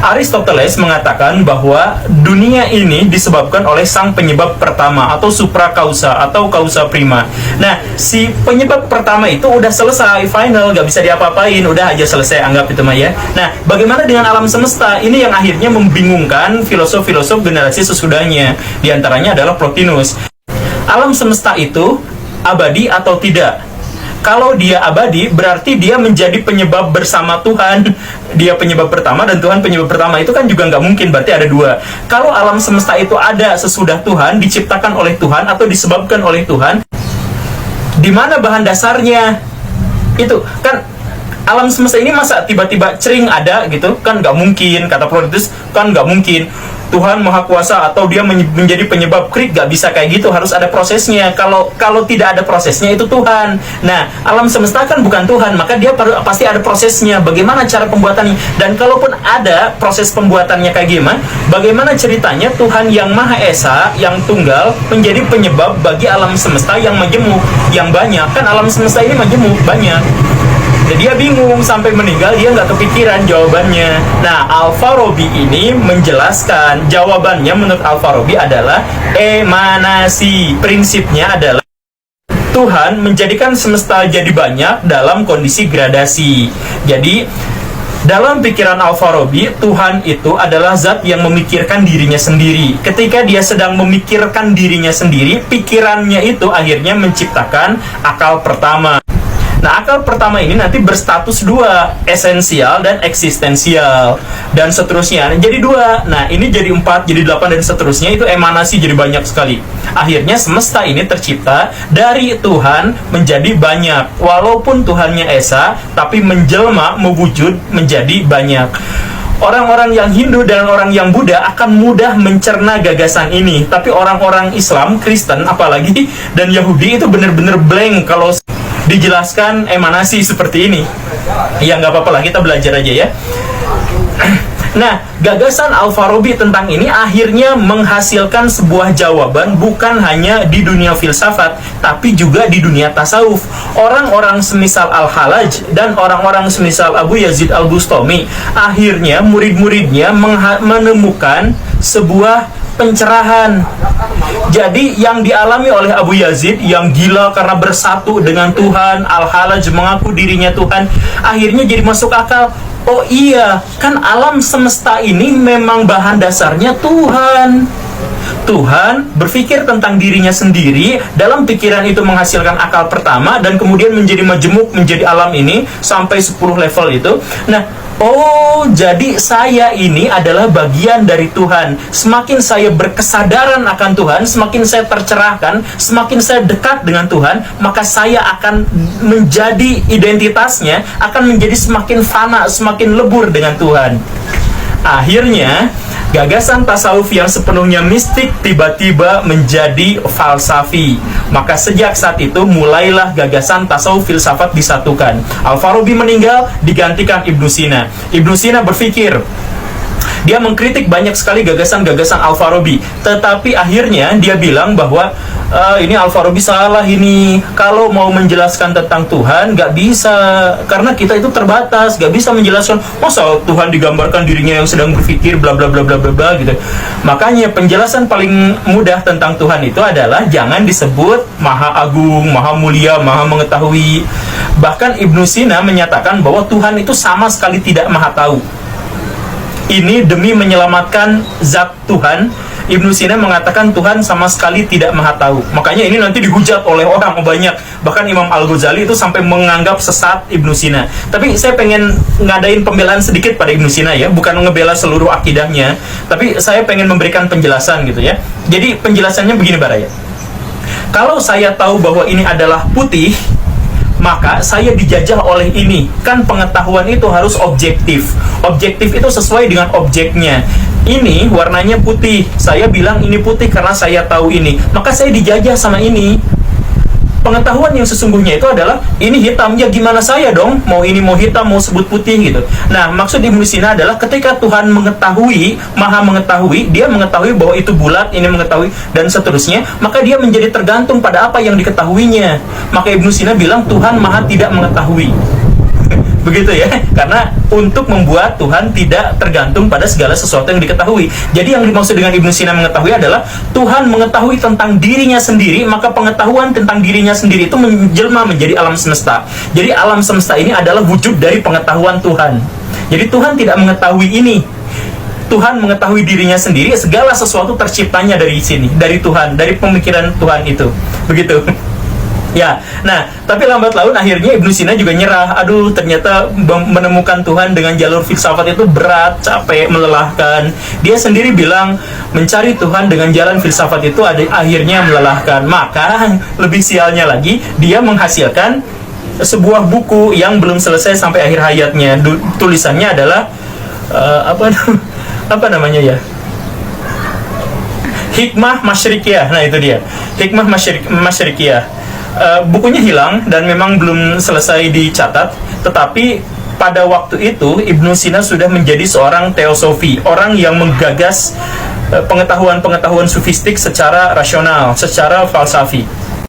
Aristoteles mengatakan bahwa dunia ini disebabkan oleh sang penyebab pertama atau suprakausa atau kausa prima. Nah, si penyebab pertama itu udah selesai, final, gak bisa diapa-apain, udah aja selesai, anggap itu mah ya. Nah, bagaimana dengan alam semesta? Ini yang akhirnya membingungkan filosof-filosof generasi sesudahnya. Di antaranya adalah Plotinus. Alam semesta itu abadi atau tidak? Kalau dia abadi, berarti dia menjadi penyebab bersama Tuhan. Dia penyebab pertama dan Tuhan penyebab pertama. Itu kan juga nggak mungkin, berarti ada dua. Kalau alam semesta itu ada sesudah Tuhan, diciptakan oleh Tuhan atau disebabkan oleh Tuhan, di mana bahan dasarnya? Itu kan alam semesta ini masa tiba-tiba cering ada gitu? Kan nggak mungkin, kata Plotinus, kan nggak mungkin. Tuhan Maha Kuasa atau dia menjadi penyebab krik, gak bisa kayak gitu, harus ada prosesnya. Kalau tidak ada prosesnya itu Tuhan. Nah, alam semesta kan bukan Tuhan, maka dia pasti ada prosesnya. Bagaimana cara pembuatannya? Dan kalaupun ada proses pembuatannya kayak gimana, bagaimana ceritanya Tuhan yang Maha Esa, yang tunggal, menjadi penyebab bagi alam semesta yang majemuk, yang banyak. Kan alam semesta ini majemuk, banyak. Jadi dia bingung sampai meninggal, dia nggak kepikiran jawabannya. Nah, Al-Farabi ini menjelaskan jawabannya menurut Al-Farabi adalah emanasi. Prinsipnya adalah Tuhan menjadikan semesta jadi banyak dalam kondisi gradasi. Jadi dalam pikiran Al-Farabi, Tuhan itu adalah zat yang memikirkan dirinya sendiri. Ketika dia sedang memikirkan dirinya sendiri, pikirannya itu akhirnya menciptakan akal pertama. Nah, akal pertama ini nanti berstatus dua, esensial dan eksistensial, dan seterusnya. Jadi dua. Nah, ini jadi 4, jadi 8, dan seterusnya. Itu emanasi, jadi banyak sekali. Akhirnya semesta ini tercipta dari Tuhan menjadi banyak. Walaupun Tuhannya Esa, tapi menjelma, mewujud menjadi banyak. Orang-orang yang Hindu dan orang yang Buddha akan mudah mencerna gagasan ini. Tapi orang-orang Islam, Kristen apalagi, dan Yahudi itu benar-benar blank kalau dijelaskan emanasi seperti ini. Ya nggak apa-apa lah, kita belajar aja ya. Nah, gagasan Al-Farabi tentang ini akhirnya menghasilkan sebuah jawaban bukan hanya di dunia filsafat, tapi juga di dunia tasawuf. Orang-orang semisal Al-Halaj dan orang-orang semisal Abu Yazid Al-Bustami, akhirnya murid-muridnya menemukan sebuah pencerahan. Jadi yang dialami oleh Abu Yazid yang gila karena bersatu dengan Tuhan, Al-Halaj mengaku dirinya Tuhan, akhirnya jadi masuk akal. Oh iya, kan alam semesta ini memang bahan dasarnya Tuhan. Tuhan berpikir tentang dirinya sendiri, dalam pikiran itu menghasilkan akal pertama, dan kemudian menjadi majemuk, menjadi alam ini sampai 10 level itu. Nah, oh, jadi saya ini adalah bagian dari Tuhan. Semakin saya berkesadaran akan Tuhan, semakin saya tercerahkan, semakin saya dekat dengan Tuhan, maka saya akan menjadi identitasnya, akan menjadi semakin fana, semakin lebur dengan Tuhan. Akhirnya, gagasan tasawuf yang sepenuhnya mistik tiba-tiba menjadi falsafi. Maka sejak saat itu mulailah gagasan tasawuf filsafat disatukan. Al-Farabi meninggal, digantikan Ibnu Sina. Ibnu Sina berpikir, dia mengkritik banyak sekali gagasan-gagasan Al-Farabi, tetapi akhirnya dia bilang bahwa ini Al-Farabi salah ini. Kalau mau menjelaskan tentang Tuhan, gak bisa, karena kita itu terbatas, gak bisa menjelaskan. Masa Tuhan digambarkan dirinya yang sedang berpikir bla bla bla bla bla bla gitu. Makanya penjelasan paling mudah tentang Tuhan itu adalah jangan disebut Maha Agung, Maha Mulia, Maha Mengetahui. Bahkan Ibnu Sina menyatakan bahwa Tuhan itu sama sekali tidak Maha Tahu. Ini demi menyelamatkan zat Tuhan. Ibnu Sina mengatakan Tuhan sama sekali tidak Maha Tahu. Makanya ini nanti dihujat oleh orang banyak. Bahkan Imam Al-Ghazali itu sampai menganggap sesat Ibnu Sina. Tapi saya pengen ngadain pembelaan sedikit pada Ibnu Sina ya, bukan ngebela seluruh akidahnya, tapi saya pengen memberikan penjelasan gitu ya. Jadi penjelasannya begini Baraya. Kalau saya tahu bahwa ini adalah putih, maka saya dijajah oleh ini. Kan pengetahuan itu harus objektif. Objektif itu sesuai dengan objeknya. Ini warnanya putih, saya bilang ini putih karena saya tahu ini, maka saya dijajah sama ini. Pengetahuan yang sesungguhnya itu adalah ini hitam, ya gimana saya dong mau ini mau hitam mau sebut putih gitu. Nah, maksud Ibnu Sina adalah ketika Tuhan mengetahui, Maha mengetahui, dia mengetahui bahwa itu bulat, ini mengetahui dan seterusnya, maka dia menjadi tergantung pada apa yang diketahuinya. Maka Ibnu Sina bilang Tuhan Maha tidak mengetahui. begitu ya, karena untuk membuat Tuhan tidak tergantung pada segala sesuatu yang diketahui. Jadi yang dimaksud dengan Ibnu Sina mengetahui adalah Tuhan mengetahui tentang dirinya sendiri, maka pengetahuan tentang dirinya sendiri itu menjelma menjadi alam semesta. Jadi alam semesta ini adalah wujud dari pengetahuan Tuhan. Jadi Tuhan tidak mengetahui ini, Tuhan mengetahui dirinya sendiri, segala sesuatu terciptanya dari sini, dari Tuhan, dari pemikiran Tuhan itu, begitu. Ya, nah, tapi lambat laun akhirnya Ibnu Sina juga nyerah. Aduh, ternyata menemukan Tuhan dengan jalur filsafat itu berat, capek, melelahkan. Dia sendiri bilang mencari Tuhan dengan jalan filsafat itu akhirnya melelahkan. Maka lebih sialnya lagi, dia menghasilkan sebuah buku yang belum selesai sampai akhir hayatnya. Tulisannya adalah apa namanya ya? Hikmah Masyrikiyah. Nah, itu dia. Hikmah Masyrikiyah. Bukunya hilang dan memang belum selesai dicatat, tetapi pada waktu itu Ibnu Sina sudah menjadi seorang teosofi, orang yang menggagas pengetahuan-pengetahuan sufistik secara rasional, secara falsafi.